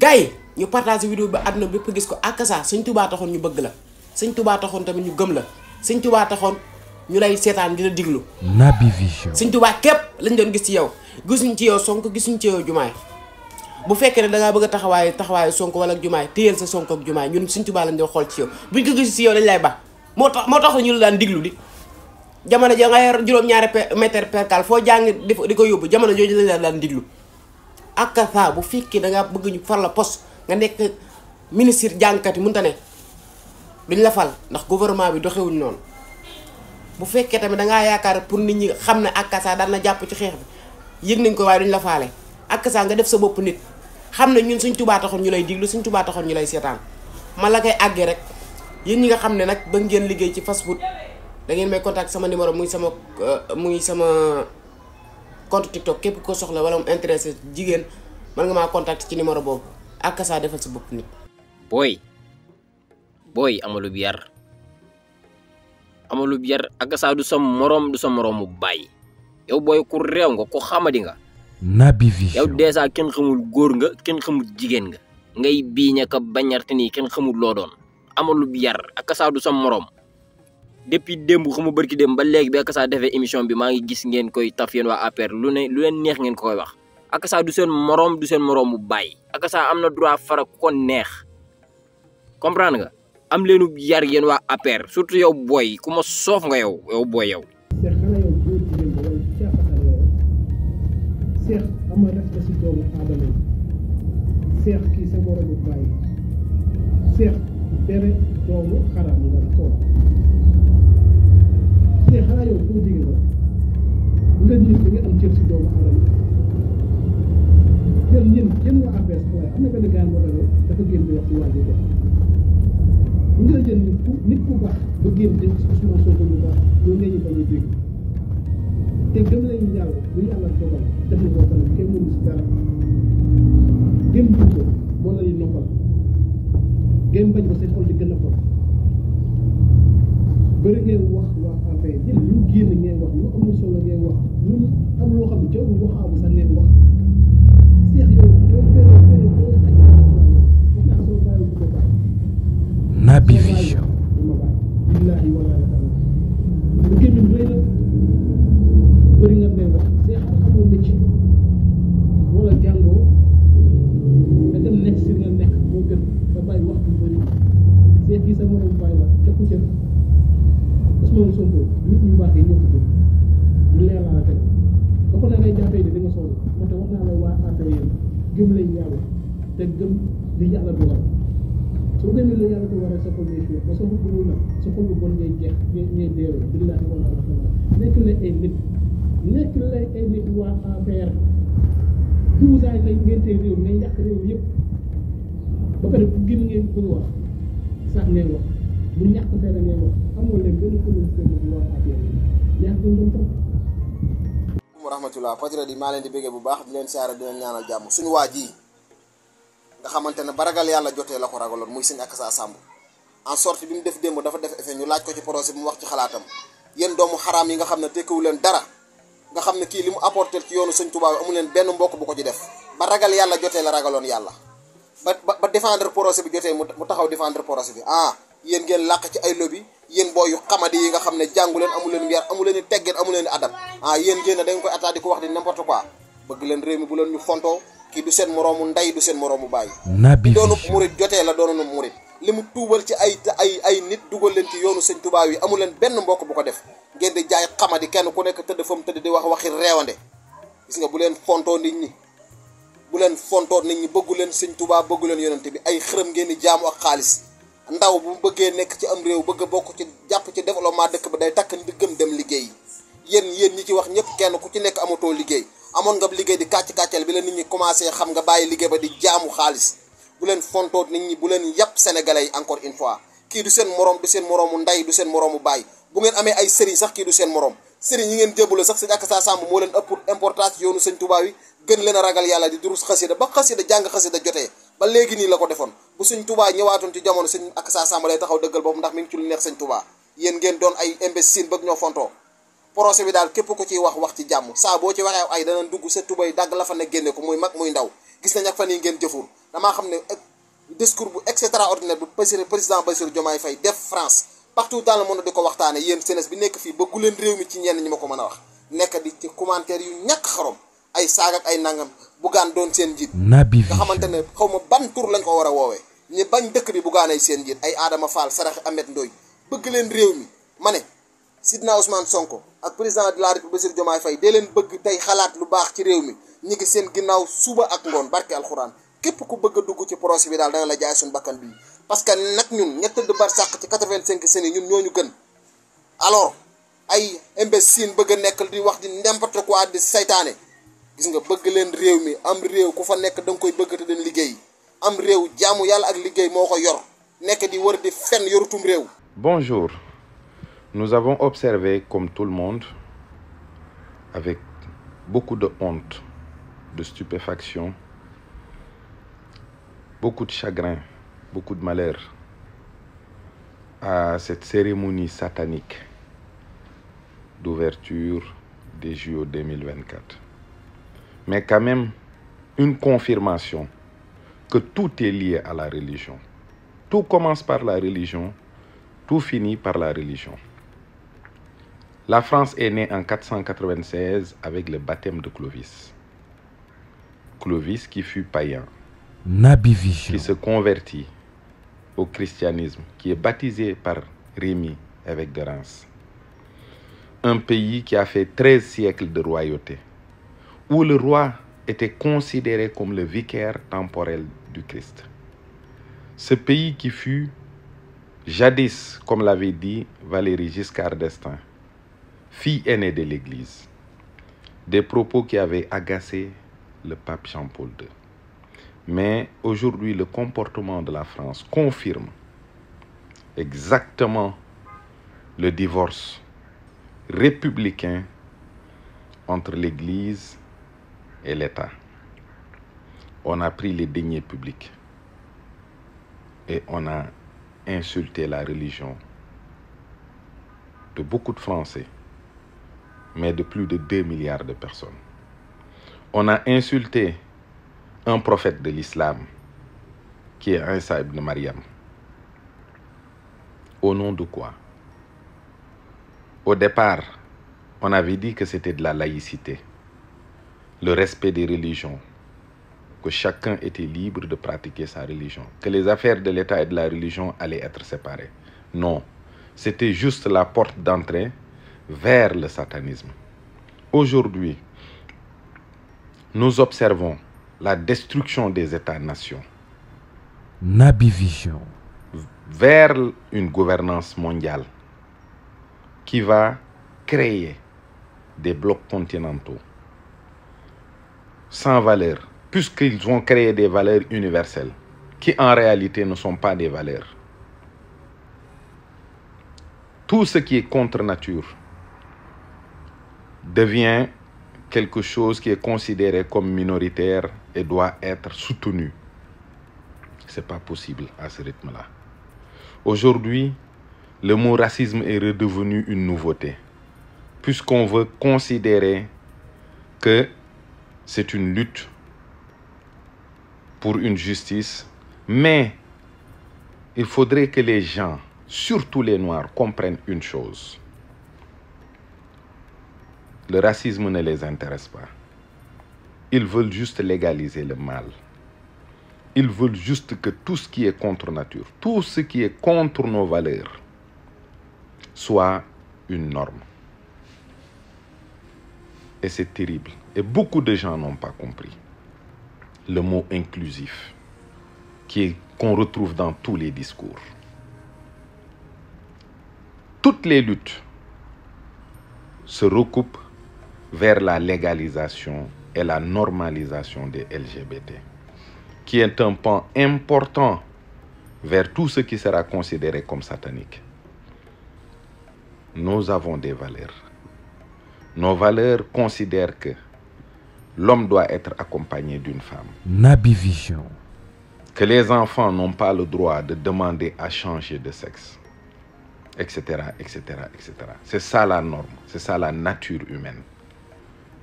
gars ñu partager vidéo bi àdduna bépp gis ko ak ça Sëñ Tuubaa taxoon ñu bëgg la Sëñ Tuubaa taxoon tamit ñu gëm la Sëñ Tuubaa taxoon ñu lay seetaan di la diglu. Naby Vision. Sëñ Tuubaa képp lañ doon gis ci yow gisuñ ci yow Sonko gisuñ ci yow Jumaay bu fekkee ne da ngaa bëgg a taxawaayu Sonko wala Jumaay téyel sa Sonko ak Jumaay ñun Sëñ Tuubaa lañ doon xool ci yow buñ ko gis ci yow dañ lay ba moo tax ñu la daan diglu di jamono ja nga yor juróom-ñaari mètre percal foo jàng di ko yóbbu jamono jooju lañ la daan diglu ak ça bu fekkee da ngaa bëgg ñu far la poste nga nekk ministre jàngkat yi mënta ne duñ la fal ndax gouvernement bi doxewuñ noonu bu fekkee tamit da ngaa yaakaar pour nit ñi xam ne ak ça daan na jàpp ci xeex bi yëg nañ ko waaye duñ la faale ak ça nga def sa bopp nit xam ne ñun Sëñ Tuubaa taxoon ñu lay diglu Sëñ Tuubaa taxoon ñu lay seetaan man la koy àggee rek yéen ñi nga xam ne nag ba ngeen liggéey ci fast food da ngeen may contact sama numéro muy sama compte TikTok képp ko soxla wala mu intéressé jigéen mën nga maa contact ci numéro boobu ak ça defal sa bopp nit. booy amalub yar ak ça du sa morom mu bàyyi yow booy ku réew nga ko xamadi nga. Naby Vision. yow dèjà kenn xamul góor nga kenn xamul jigéen nga ngay biiña ka bañarte nii kenn xamul loo doon amalub yar ak ça du sa morom. depuis démb xamu bërki démb ba léegi bi ak ça defee émission bi maa ngi gis ngeen koy taf yéen waa APR lu leen neex ngeen ko koy wax ak ça du seen morom mu bàyyi ak ça am na droit fara ku ko neex comprendre nga am leenu yar yéen waa APR surtout yow booy ku ma soof nga yow booy yow. Seex ama respect si doomu aadama Seex kii sa moromu bàyyi Seex bere doomu xaram nga ko Seex xanaa yow boo jigéen nga nit da nga am cër si doomu aadama yéen waa APS waaye am na benn gars moo tax dafa génn di wax si waa ji ko nga jël nit ku baax ba génn di Ousmane Sonko lu baax loolu nga ñu bañ a dégg te gëm nañu yàlla bu yàlla dogal def na boo xam ne kenn mënu si dara gëm buñ ko moo la ñu noppal gëm bañ ko seen xol di gën a bon bëri ngeen wax waa affaire yéen lu génn ngeen wax lu amul solo ngeen wax lu am loo xam ne jarul waxaabu sax ngeen wax Seex yow Naby Vision. billaahi wallaahi taala lu génn rëy la bëri nga leen wax Seex xamoo métier wala jàngoo nga dem nekk si nga nekk moo gën nga bàyyi wax bu bëri Seex yi sa morom bàyyi la te ku ca Ousmane Sonko nit ñu baax yi ñoo ko bëgg lu leer laa la teg ba ko da ngay jàppee ni da nga sonn moo tax wax naa la waa affaire yéen gëm lañ yàlla te gëm li yàlla dogal soo demee la yàlla ko war a sa xol ngay fiir ba sa xol bu ñuul nag sa xol bu bon ngay jeex ngay deewee billaahi wallaahi taala nekk la ay nit waa APR 12 ans lañ ngeen tey réew ngay yàq réew yëpp ba pare bu gën ngeen bëgg wax sax ngeen wax bu ñàkk fee ngeen wax amoo leen benn communauté bu waa APR ñàkk ngeen trop. wa rahmatullah patriote yi maa leen di bëggee bu baax di leen siyaare di leen ñaanal jàmm suñu waa ji nga xamante ne ba ragal yàlla jotee la ko ragaloon muy Sëñ Akassa Samb en sorte bi mu def démb dafa def effet ñu laaj ko ci projet bi mu wax ci xalaatam yéen doomu xaraam yi nga xam ne tekkiwu leen dara nga xam ne kii li mu apporté ci yoonu Sëñ Tuubaa amu leen benn mbokk bu ko ci def ba ragal yàlla jotee la ragaloon yàlla ba défendre projet bi jotee mu taxaw défendre projet bi yéen ngeen làq ci ay lobby yéen booy yu xamadi yi nga xam ne jàngu leen amu leen yar amu leen i teggeen amu leen i adab yéen ngeen ne da nga koy attaqué di ko wax di n'importe quoi bëgg leen réew mi bu leen ñu fontoo kii du seen moroomu ndey du seen moroomu bàyyi doonu murit jotee la doonu murit li mu tuubal ci ay nit dugal leen ci yoonu Sëñ Tuubaa yi amu leen benn mbokk bu ko def ngeen di jaay xamadi kenn ku nekk tëdd fa mu tëdd di wax waxi reewande gis nga bu leen fontoo nit ñi bëggu leen Sëñ Tuubaa bëggu leen yonente bi ay xërëm ngeen di jaamu ak xaalis ndaw bu bëggee nekk ci am réew bëgg a bokk ci jàpp ci développement dëkk ba day takk ndiggam dem liggéey yéen ñi ci wax ñëpp kenn ku ci nekk amatoo liggéey amoon nga liggéey di kàcc-kàccal bi la nit ñi commencé xam nga bàyyi liggéey ba di jaamu xaalis bu leen fontoot nit ñi bu leen yàpp sénégalais yi encore une fois kii du seen morom du seen moroomu ndey du seen moroomu baay bu ngeen amee ay sëriñ sax kii du seen morom sëriñ yi ngeen jébbaloo sax Sëñ Akassa Samb moo leen ëpp importance yoonu Sëñ Tuubaa yi gën leen a ragal yàlla di durus xasida ba xasida jàng xasida jotee ba léegi nii la ko defoon bu Sëñ Tuubaa ñëwaatoon ci jamono Sëñ Akassa Samb lay taxaw dëggal boobu ndax mi ngi ci lu neex Sëñ Tuubaa yéen ngeen doon ay imbécile bëgg ñoo fontoo projet bi daal képp ko ciy wax ci jàmm saa boo ci waxee ay dana dugg sa tubay dagg la fa ne génne ko muy mag muy ndaw gis nañ ak fan yi ngeen jëfur damaa xam ne discours bu extraordinaire bu président Bassirou Diomaye Faye def France partout dans le monde di ko waxtaane yéen jeunesse bi nekk fii bëggu leen réew mi ci ñenn ñi ma ko mën a wax nekk di ci commentaire yu ñàkk xarom ay saag ak ay nangam Bougane doon seen njiit Naby nga xamante ne xaw ma ban tur lañ ko war a woowee ñi bañ dëkk bi Bougane ay seen njiit ay Adama Fall Sarax Ahmed Ndoye bëgg leen réew mi ma ne Sidna Ousmane Sonko ak président de la République Bassirou Diomaye Faye dee leen bëgg tey xalaat lu baax ci réew mi ñi ngi seen ginnaaw suba ak ngoon barke alxuraan képp ku bëgg a dugg ci projet bi daal danga la jaay suñu bakkan bii parce que nag ñun ñett de bar sàq ci 85 seni ñun ñooñu gën alors ay imbécile bëgg a nekk di wax di n'importe quoi di saytaane gis nga bëgg leen réew mi am réew ku fa nekk da nga koy bëgg te den liggéey am réew jaamu yàlla ak liggéey moo ko yor nekk di wër di fenn yorutum réew. Bonjour. Nous avons observé, comme tout le monde, avec beaucoup de honte, de stupéfaction, beaucoup de chagrin, beaucoup de malheur à cette cérémonie satanique d'ouverture des JO 2024. Mais quand même, une confirmation que tout est lié à la religion. Tout commence par la religion, tout finit par la religion. La France est née en 496 avec le baptême de Clovis. Clovis qui fut païen, Naby Vision. qui se convertit au christianisme, qui est baptisé par Rémi, évêque de Reims. Un pays qui a fait 13 siècles de royauté, où le roi était considéré comme le vicaire temporel du Christ. Ce pays qui fut jadis, comme l'avait dit Valéry Giscard d'Estaing, fille aînée de l'Église, des propos qui avaient agacé le pape Jean-Paul II. Mais aujourd'hui, le comportement de la France confirme exactement le divorce républicain entre l'Église et l'État. On a pris les deniers publics et on a insulté la religion de beaucoup de Français, mais de plus de 2 milliards de personnes. On a insulté un prophète de l'islam, qui est Isa ibn Maryam. Au nom de quoi? Au départ, on avait dit que c'était de la laïcité, le respect des religions, que chacun était libre de pratiquer sa religion, que les affaires de l'État et de la religion allaient être séparées. Non, c'était juste la porte d'entrée vers le satanisme. Aujourd'hui, nous observons la destruction des États-nations Naby Vision. vers une gouvernance mondiale qui va créer des blocs continentaux sans valeur, puisqu'ils vont créer des valeurs universelles qui en réalité ne sont pas des valeurs. Tout ce qui est contre nature devient quelque chose qui est considéré comme minoritaire et doit être soutenu. Ce n'est pas possible à ce rythme-là. Aujourd'hui, le mot racisme est redevenu une nouveauté, puisqu'on veut considérer que c'est une lutte pour une justice, mais il faudrait que les gens, surtout les Noirs, comprennent une chose. Le racisme ne les intéresse pas. Ils veulent juste légaliser le mal. Ils veulent juste que tout ce qui est contre nature, tout ce qui est contre nos valeurs, soit une norme. Et c'est terrible. Et beaucoup de gens n'ont pas compris le mot inclusif qu'on retrouve dans tous les discours. Toutes les luttes se recoupent vers la légalisation et la normalisation des LGBT, qui est un pan important vers tout ce qui sera considéré comme satanique. Nous avons des valeurs. Nos valeurs considèrent que l'homme doit être accompagné d'une femme. Naby Vision. Que les enfants n'ont pas le droit de demander à changer de sexe, etc., etc., etc. C'est ça la norme, c'est ça la nature humaine.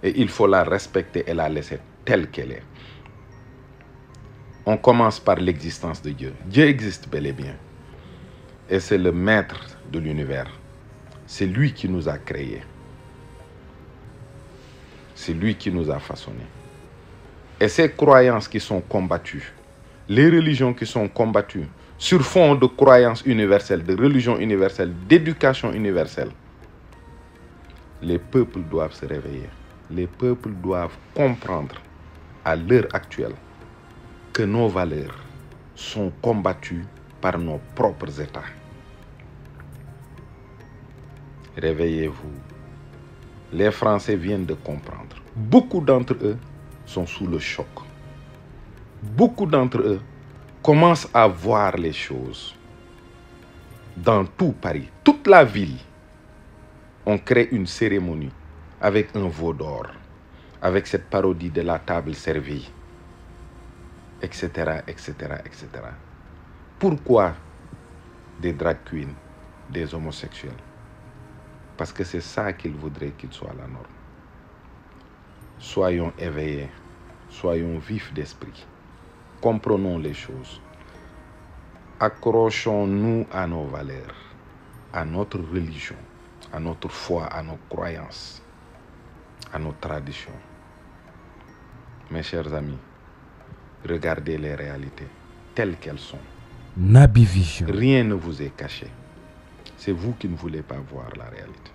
Et il faut la respecter et la laisser telle qu'elle est. On commence par l'existence de Dieu. Dieu existe bel et bien. Et c'est le maître de l'univers. C'est lui qui nous a créés. C'est lui qui nous a façonnés. Et ces croyances qui sont combattues, les religions qui sont combattues sur fond de croyances universelles, de religion universelle, d'éducation universelle, les peuples doivent se réveiller. Les peuples doivent comprendre à l'heure actuelle que nos valeurs sont combattues par nos propres États. Réveillez-vous. Les Français viennent de comprendre. Beaucoup d'entre eux sont sous le choc. Beaucoup d'entre eux commencent à voir les choses. Dans tout Paris, toute la ville, on crée une cérémonie avec un veau d'or, avec cette parodie de la table servie, etc., etc., etc. Pourquoi des drag queens, des homosexuels? Parce que c'est ça qu'ils voudraient qu'il soit la norme. Soyons éveillés, soyons vifs d'esprit, comprenons les choses, accrochons-nous à nos valeurs, à notre religion, à notre foi, à nos croyances, à nos traditions. Mes chers amis, regardez les réalités telles qu'elles sont. Naby Vision. Rien ne vous est caché. C'est vous qui ne voulez pas voir la réalité.